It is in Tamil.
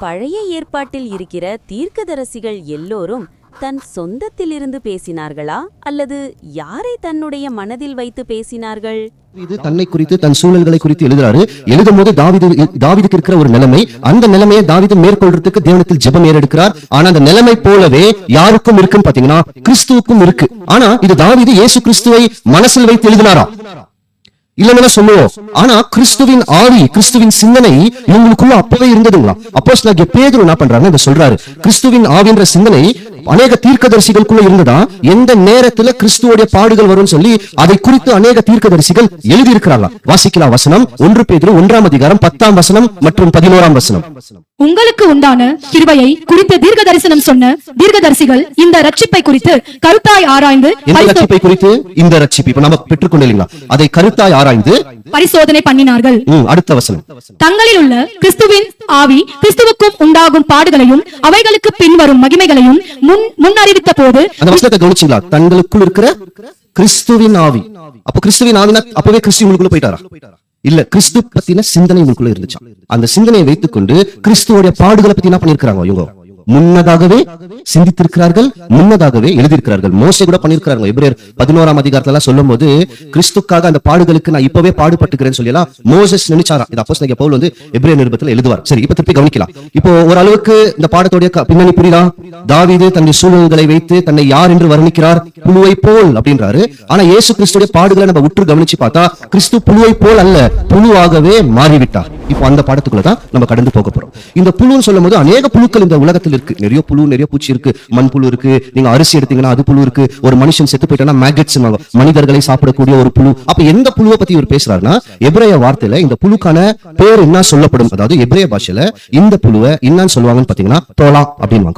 பழைய ஏற்பாட்டில் இருக்கிற தீர்க்கதரிசிகள் எல்லோரும் தன் சொந்தத்திலிருந்து பேசினார்களா அல்லது யாரை தன்னுடைய மனதில் வைத்து பேசினார்கள்? இது தன்னை குறித்து தன் சூழல்களை குறித்து எழுதுறாரு. எழுதும் போது தாவீதுக்கு இருக்கிற ஒரு நிலைமை, அந்த நிலைமையை தாவீது மேற்கொள்றதுக்கு தேவனிடத்தில் ஜெபம் ஏறெடுக்கிறார். ஆனா அந்த நிலைமை போலவே யாருக்கும் இருக்குன்னு பாத்தீங்கன்னா கிறிஸ்துவுக்கும் இருக்கு. ஆனா இது தாவீது இயேசு கிறிஸ்துவை மனசில் வைத்து எழுதினாரா? இல்லைன்னா சொல்லுவோம். ஆனா கிறிஸ்துவின் ஆவி, கிறிஸ்துவின் சிந்தனை இவங்களுக்குள்ள அப்பவே இருந்ததுங்களா? அப்போஸ்தலனாகிய பேதுரு என்ன பண்றாங்க இந்த சொல்றாரு, கிறிஸ்துவின் ஆவின்ற சிந்தனை அநேக தீர்க்கதரிசிகளுக்குள்ள இருந்ததா, எந்த நேரத்துல கிறிஸ்துவோடைய பாடுகள் வரும்னு சொல்லி அதை குறித்து அநேக தீர்க்கதரிசிகள் எழுதி இருக்கிறாங்க. வாசிக்கலாம் வசனம் 1 பேதுரு 1ஆம் அதிகாரம் 10ஆம் வசனம் மற்றும் 11ஆம் வசனம். உங்களுக்கு உண்டான கிருபையை குறித்து தீர்க்க தரிசனம் சொன்ன தீர்க்கதரிசிகள் இந்த ரட்சிப்பை குறித்து கருத்தாய் ஆராய்ந்து, இந்த ரட்சிப்பை குறித்து, இந்த ரட்சிப்பு இப்ப நம்ம பெற்றுக்கொண்டே இல்லைங்களா, அதை கருத்தாய் ஆராய்ந்து பரிசோதனை பண்ணினார்கள். அடுத்த வசனம், தங்களில் உள்ள கிறிஸ்துவின் ஆவி கிறிஸ்துவுக்கும் உண்டாகும் பாடுகளையும் அவைகளுக்கு பின்வரும் மகிமைகளையும் முன்னறிவித்த போது. அந்த வசனத்தை கவனிச்சீங்களா? தங்களுக்குள் இருக்கிற கிறிஸ்துவின் ஆவி. அப்ப கிறிஸ்துவின் ஆவினா அப்பவே கிறிஸ்து உங்களுக்குள்ள போயிட்டாரா? இல்ல, கிறிஸ்து பத்தின சிந்தனை உங்களுக்குள்ள இருந்துச்சா? அந்த சிந்தனையை வைத்துக்கொண்டு கிறிஸ்துவோட பாடுகளை பத்தி என்ன பண்ணிருக்காங்க இவங்க? முன்னதாகவே சிந்தித்திருக்கிறார்கள், முன்னதாகவே எழுதியிருக்கிறார்கள். மோசே கூட பண்ணிருக்கிறாங்க. எபிரேயர் 11ஆம் அதிகாரத்துல சொல்லும் போது, கிறிஸ்துக்காக அந்த பாடுகளுக்கு நான் இப்பவே பாடுபட்டுக்கிறேன்னு சொல்லலாம் மோசஸ் நினைச்சாரா. இது அப்போஸ்தலனாகிய பவுல் வந்து எபிரேயர் நிருபத்துல எழுதுவார். சரி, இப்ப திருப்பி கவனிக்கலாம். இப்போ ஓரளவுக்கு இந்த பாடத்தோடைய பின்னணி புரியுதா? தாவீது தன்னுடைய சூழல்களை வைத்து தன்னை யார் என்று வர்ணிக்கிறார்? புழுவை போல் அப்படின்றாரு. ஆனா இயேசு கிறிஸ்துடைய பாடுகளை நம்ம உற்று கவனிச்சு பார்த்தா கிறிஸ்து புழுவை போல் அல்ல, புழுவாகவே மாறிவிட்டார். இப்போ அந்த பாடத்துக்குள்ளதான் நம்ம கடந்து போக போறோம். இந்த புழுன்னு சொல்லும் போது அநேக புழுக்கள் இந்த உலகத்தில் இருக்கு. நிறைய புழு, நிறைய பூச்சி இருக்கு. மண் புழு இருக்கு, நீங்க அரிசி எடுத்தீங்கன்னா அது புழு இருக்கு. ஒரு மனுஷன் செத்து போயிட்டானா மேகட்ஸ், மனிதர்களை சாப்பிடக்கூடிய ஒரு புழு. அப்ப எந்த புழுவை பத்தி இவர் பேசுறாருன்னா, எபிரேய வார்த்தையில இந்த புழுக்கான பேர் என்ன சொல்லப்படும், அதாவது எபிரேய பாஷையில இந்த புழுவை என்னன்னு சொல்லுவாங்கன்னு பாத்தீங்கன்னா தோலா அப்படின்னு.